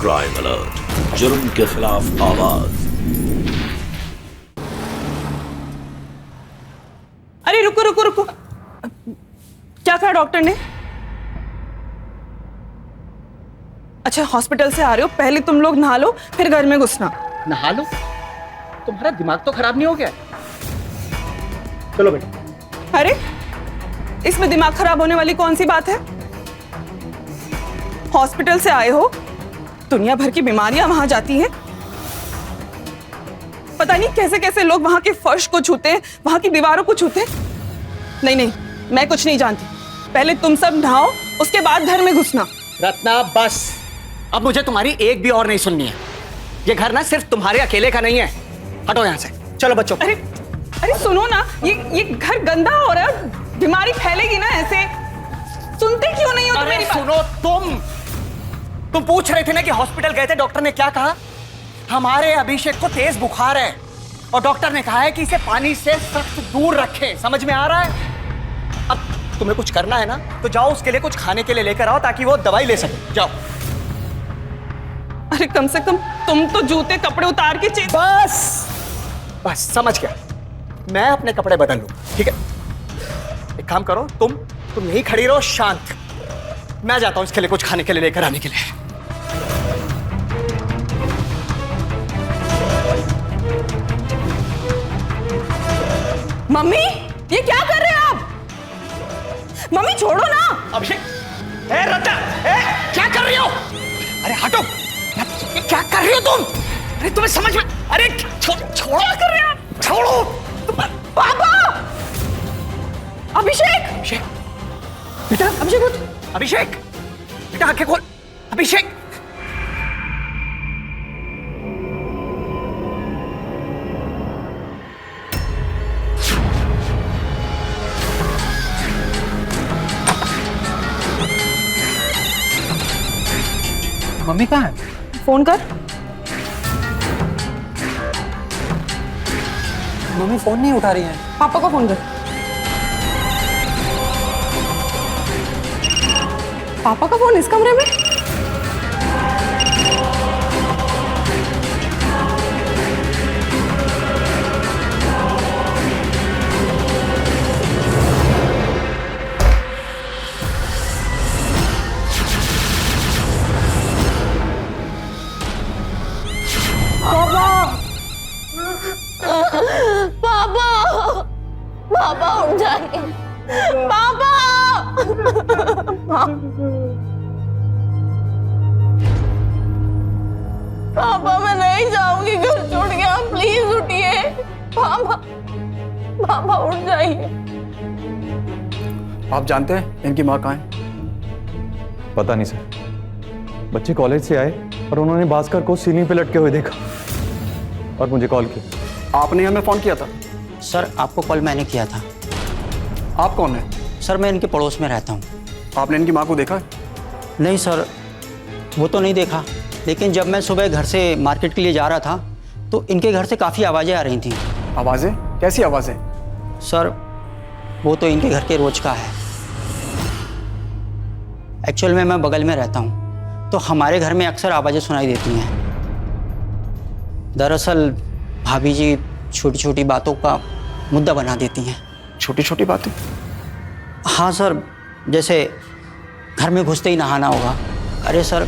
Crime alert, जुर्म के खिलाफ आवाज। अरे रुको रुको रुको, क्या कहा डॉक्टर ने? अच्छा हॉस्पिटल से आ रहे हो, पहले तुम लोग नहा लो फिर घर में घुसना। नहा लो? तुम्हारा दिमाग तो खराब नहीं हो गया? चलो बेटा। अरे इसमें दिमाग खराब होने वाली कौन सी बात है? हॉस्पिटल से आए हो, दुनिया भर की बीमारियां वहां जाती हैं। पता नहीं कैसे कैसे लोग वहां के फर्श को छूते हैं, वहां की दीवारों को छूते हैं। नहीं नहीं, मैं कुछ नहीं जानती। पहले तुम सब नहाओ, उसके बाद घर में घुसना। रत्ना बस, अब मुझे तुम्हारी एक भी और नहीं सुननी है। ये घर ना सिर्फ तुम्हारे अकेले का नहीं है। हटो यहाँ से, चलो बच्चों। अरे अरे सुनो ना, ये घर गंदा हो रहा है, बीमारी फैलेगी ना ऐसे। सुनते क्यों नहीं हो तुम मेरी बात? सुनो, तुम पूछ रहे थे ना कि हॉस्पिटल गए थे, डॉक्टर ने क्या कहा? हमारे अभिषेक को तेज बुखार है और डॉक्टर ने कहा है कि इसे पानी से सख्त दूर रखें। समझ में आ रहा है? अब तुम्हें कुछ करना है ना तो जाओ, उसके लिए कुछ खाने के लिए लेकर आओ ताकि वो दवाई ले सके। जाओ। अरे कम से कम तुम तो जूते कपड़े उतार के बस समझ गया, मैं अपने कपड़े बदल लूं, ठीक है? एक काम करो, तुम यहीं खड़ी रहो शांत। मैं जाता हूं इसके लिए कुछ खाने के लिए लेकर आने के लिए। मम्मी ये क्या कर रहे हैं आप? मम्मी छोड़ो ना। अभिषेक, रत्ना, क्या कर रही हो? अरे हटो, ये क्या कर रही हो तुम? अरे तुम्हें समझ में, अरे छोड़ो, कर रहे हो? छोड़ो पापा। अभिषेक बेटा, अभिषेक उठ। अभिषेक बेटा, आंखें खोल। अभिषेक, मम्मी कहाँ है? फोन कर। मम्मी फोन नहीं उठा रही है। पापा को फोन कर। पापा का फोन इस कमरे में? पापा उठ जाइए। पापा पापा मैं नहीं जाऊंगी घर छोड़ के, आप प्लीज उठिए। पापा उठ जाइए। आप जानते हैं इनकी माँ कहाँ है? पता नहीं सर, बच्चे कॉलेज से आए और उन्होंने भास्कर को सीलिंग पे लटके हुए देखा और मुझे कॉल किया। आपने हमें फोन किया था? सर आपको कॉल मैंने किया था। आप कौन है? सर मैं इनके पड़ोस में रहता हूँ। आपने इनकी माँ को देखा है? नहीं सर, वो तो नहीं देखा, लेकिन जब मैं सुबह घर से मार्केट के लिए जा रहा था तो इनके घर से काफ़ी आवाज़ें आ रही थी। आवाज़ें? कैसी आवाज़ें? सर वो तो इनके घर के रोज का है। एक्चुअल में मैं बगल में रहता हूँ तो हमारे घर में अक्सर आवाज़ें सुनाई देती हैं। दरअसल भाभी जी छोटी छोटी बातों का मुद्दा बना देती हैं। छोटी छोटी बातें? हाँ सर, जैसे घर में घुसते ही नहाना होगा। अरे सर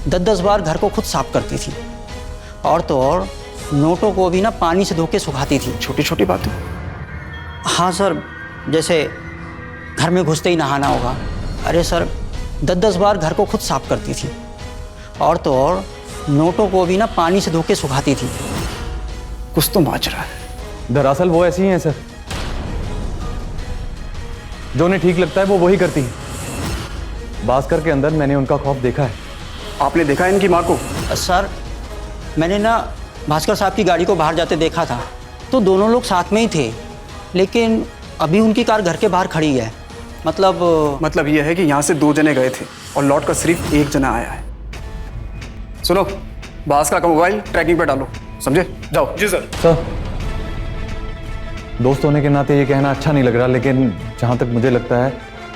10-10 बार घर को खुद साफ करती थी, और तो और नोटों को भी ना पानी से धो के सुखाती थी। छोटी छोटी बातें? हाँ सर, जैसे घर में घुसते ही नहाना होगा। अरे सर 10-10 बार घर को खुद साफ करती थी, और तो और नोटों को भी ना पानी से धो के सुखाती थी। कुछ तो माजरा है। दरअसल वो ऐसी ही हैं सर, जो उन्हें ठीक लगता है वो वही करती हैं। भास्कर के अंदर मैंने उनका खौफ देखा है। आपने देखा है इनकी माँ को? सर मैंने ना भास्कर साहब की गाड़ी को बाहर जाते देखा था, तो दोनों लोग साथ में ही थे, लेकिन अभी उनकी कार घर के बाहर खड़ी है। मतलब ये है कि यहाँ से 2 जने गए थे और लौट कर सिर्फ 1 जना आया है। सुनो, भास्कर का मोबाइल ट्रैकिंग पे डालो, समझे? जाओ। जी सर। सर दोस्त होने के नाते ये कहना अच्छा नहीं लग रहा, लेकिन जहाँ तक मुझे लगता है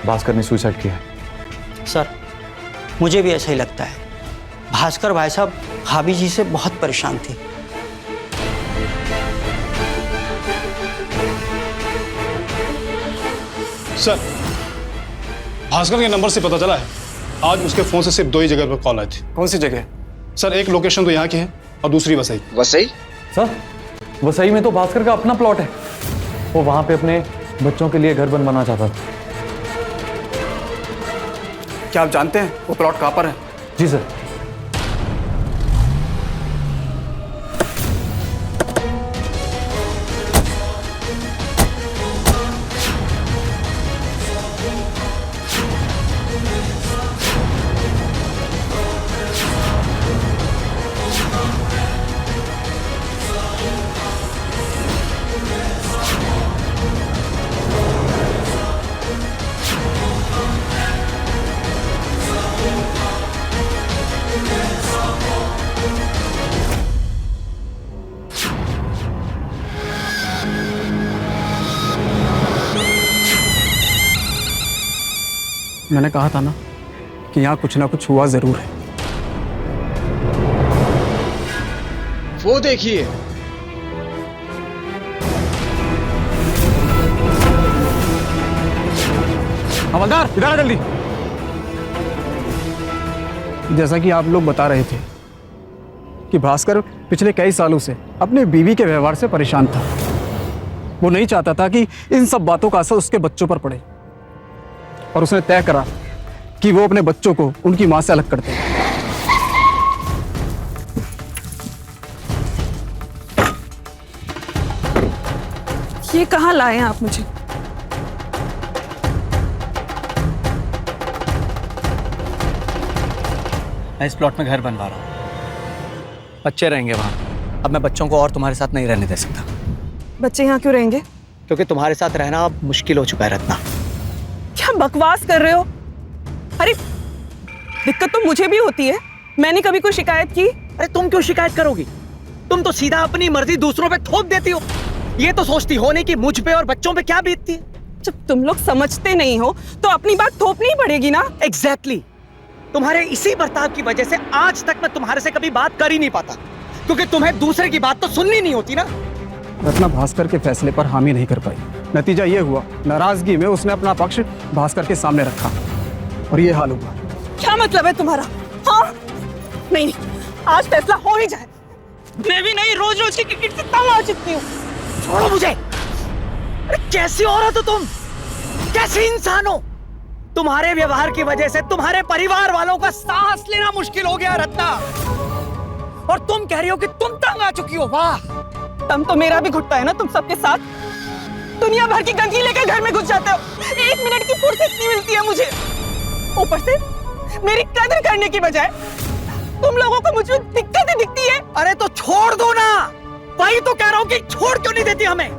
भास्कर ने सुसाइड किया है। सर मुझे भी ऐसा ही लगता है, भास्कर भाई साहब भाभी जी से बहुत परेशान थे। सर, भास्कर के नंबर से पता चला है आज उसके फोन से सिर्फ 2 ही जगह पर कॉल आई थी। कौन सी जगह? सर, एक लोकेशन तो यहाँ की है और दूसरी वसई। वसई? सर, वसई में तो भास्कर का अपना प्लॉट है। वो वहां पे अपने बच्चों के लिए घर बनवाना चाहता था। क्या आप जानते हैं वो प्लॉट कहाँ पर है? जी सर। मैंने कहा था ना कि यहाँ कुछ ना कुछ हुआ जरूर है। वो देखिए, हवलदार इधर आ जल्दी। जैसा कि आप लोग बता रहे थे कि भास्कर पिछले कई सालों से अपने बीवी के व्यवहार से परेशान था। वो नहीं चाहता था कि इन सब बातों का असर उसके बच्चों पर पड़े और उसने तय करा कि वो अपने बच्चों को उनकी मां से अलग कर दे। ये कहाँ लाए हैं आप मुझे? मैं इस प्लॉट में घर बनवा रहा हूँ। बच्चे रहेंगे वहाँ। अब मैं बच्चों को और तुम्हारे साथ नहीं रहने दे सकता। बच्चे यहाँ क्यों रहेंगे? क्योंकि तुम्हारे साथ रहना अब मुश्किल हो चुका है रत्ना। क्या बकवास कर रहे हो? अरे दिक्कत तो मुझे भी होती है। मैंने कभी कोई शिकायत की? अरे तुम क्यों शिकायत करोगी? तुम तो सीधा अपनी मर्जी दूसरों पे थोप देती हो। ये तो सोचती हो नहीं कि मुझ पे और बच्चों पे क्या बीतती है। जब तुम लोग समझते नहीं हो तो अपनी बात थोपनी ही पड़ेगी ना। एग्जैक्टली। तुम्हारे इसी बर्ताव की वजह से आज तक मैं तुम्हारे से कभी बात कर ही नहीं पाता, क्योंकि तुम्हें दूसरे की बात तो सुननी नहीं होती ना। रत्ना भास्कर के फैसले पर हामी नहीं कर पाई। नतीजा ये हुआ, नाराजगी में उसने अपना पक्ष भास्कर के सामने रखा और ये हाल हुआ। क्या मतलब है तुम्हारा? हाँ? नहीं, आज फैसला हो ही जाए। मैं भी नहीं रोज रोज की क्रिकेट से तंग आ चुकी हूँ। छोड़ो मुझे। अरे कैसी औरत हो तुम? कैसे इंसान हो? तुम्हारे व्यवहार की वजह से तुम्हारे परिवार वालों का सांस लेना मुश्किल हो गया रत्ना। और तुम कह रही हो कि तुम तंग आ चुकी हो। वाह, दम तो मेरा भी घुटता है ना तुम सबके साथ। दुनिया भर की गंदगी लेकर घर में घुस जाते हो। 1 मिनट की फुर्सत नहीं मिलती है मुझे। ऊपर से मेरी कदर करने की बजाय तुम लोगों को मुझ में दिक्कतें दिखती है। अरे तो छोड़ दो ना। वही तो कह रहा हूं कि छोड़ क्यों नहीं देती हमें?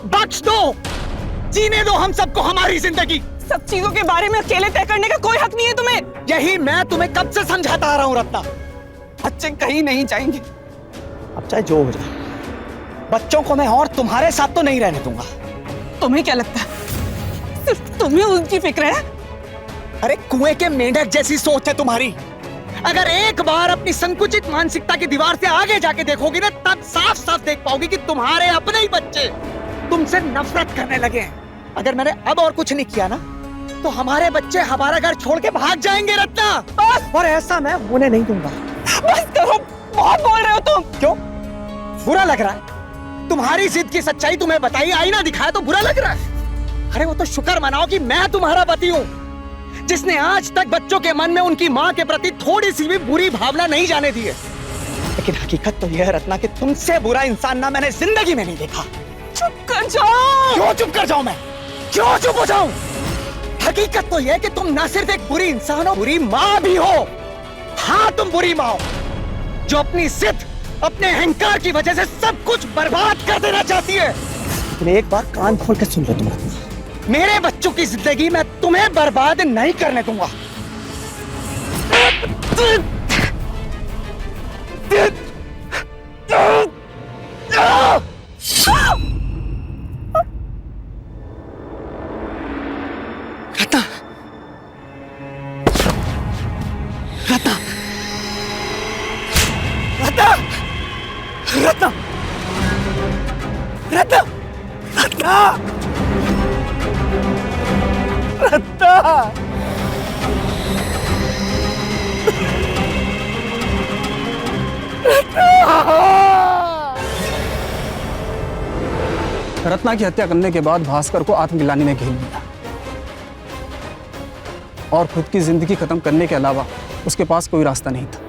बख्श दो, जीने दो हम सबको हमारी जिंदगी। सब चीजों के बारे में अकेले तय करने का कोई हक नहीं है तुम्हें। यही मैं तुम्हें कब से समझाता आ रहा हूं रत्ना। बच्चे कहीं नहीं जाएंगे। अब चाहे जो हो जाए, बच्चों को मैं और तुम्हारे साथ तो नहीं रहने दूंगा। तुम्हें क्या लगता है सिर्फ तुम्हें उनकी फिक्र है? अरे कुएं के मेंढक जैसी सोच है तुम्हारी। अगर एक बार अपनी संकुचित मानसिकता की दीवार से आगे जाके देखोगी ना, तब साफ साफ देख पाओगी कि तुम्हारे अपने ही बच्चे तुमसे नफरत करने लगे हैं। अगर मैंने अब और कुछ नहीं किया ना, तो हमारे बच्चे हमारा घर छोड़ के भाग जाएंगे रत्ना। और ऐसा मैं होने नहीं दूंगा। बस करो, बहुत बोल रहे हो तुम। क्यों बुरा लग रहा है? तुम्हारी जिद की सच्चाई तुम्हें बताई, आईना दिखाया तो बुरा लग रहा है? अरे वो तो शुक्र मनाओ कि मैं तुम्हारा पति हूँ, जिसने आज तक बच्चों के मन में उनकी माँ के प्रति थोड़ी सी भी बुरी भावना नहीं जाने दी है। लेकिन हकीकत तो यह है रत्ना कि तुमसे बुरा इंसान ना मैंने जिंदगी में नहीं देखा। चुप कर जाओ। क्यों चुप कर जाऊं मैं? क्यों चुप हो जाऊं? हकीकत तो यह है कि तुम ना सिर्फ एक बुरी इंसान हो, बुरी माँ भी हो। हाँ, तुम बुरी माँ हो जो अपनी जिद, अपने अहंकार की वजह से सब कुछ बर्बाद कर देना चाहती है। लेकिन एक बार कान खोल के सुन लो तुम रत्ना, मेरे बच्चों की जिंदगी मैं तुम्हें बर्बाद नहीं करने दूंगा। रत्ना, रत्ना, रत्ना रत्ना रत्ना रत्ना रत्ना की हत्या करने के बाद भास्कर को आत्मग्लानि ने घेर लिया और खुद की जिंदगी खत्म करने के अलावा उसके पास कोई रास्ता नहीं था।